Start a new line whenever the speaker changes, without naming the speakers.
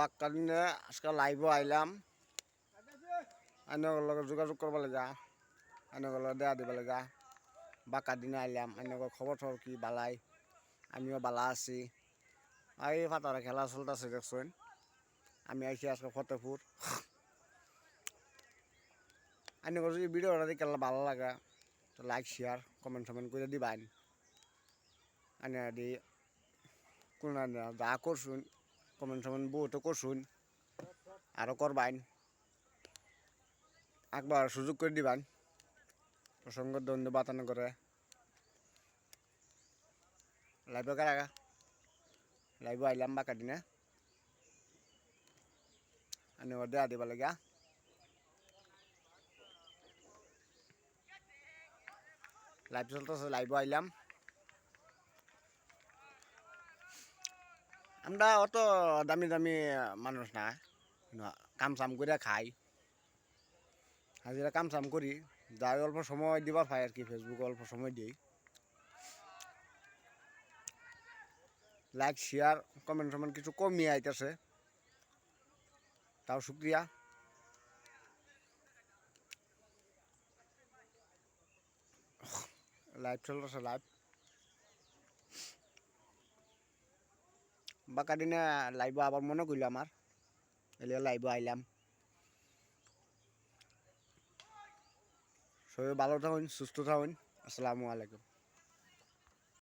বাক্কা দিনে আজকে লাইভও আইলাম আইনগর লগে যোগাযোগ করবা লাগা আইনগর লগে দেয়া দিবা লাগা বাক্কা দিনে আইলাম আইনগর খবর টবর কি বালাই আমিও বালা আছি আর এই ফাতারে খেলা চলতেছে দেখছেন আমি আইছি আজকে ফতেপুর আইনগর যদি ভিডিওটা দেখে ভালো লাগা তো লাইক শেয়ার কমেন্ট টমেন্ট করে দিবেন আইনা দি কোন যা করছুন কমেন্ট টমেন্ট বহুত করছুন আরও করবাইন একবার সুযোগ করে দিবেন প্রসঙ্গ ধন্যবাদ করে লাইভে কারা লাইভে আইলাম বাঁকা দিনে আনি দেয়া দিবা লাগা লাইভ চলতেছে লাইভে আইলাম আমরা অত দামি দামি মানুষ না কাম চাম করে খাই হাজিরা কাম চাম করি যাই অল্প সময় দিবার পাই আর কি ফেসবুকে অল্প সময় দিই লাইক শেয়ার কমেন্ট টমেন্ট কিছু কমিয়ে আইতেছে তাও শুক্রিয়া লাইভ চলতেছে লাইভ বাঁকা দিনে লাইভে আবার মনে করলো আমার এলে লাইভে আইলাম সবাই ভালো থাকুন সুস্থ থাকুন আসসালামু আলাইকুম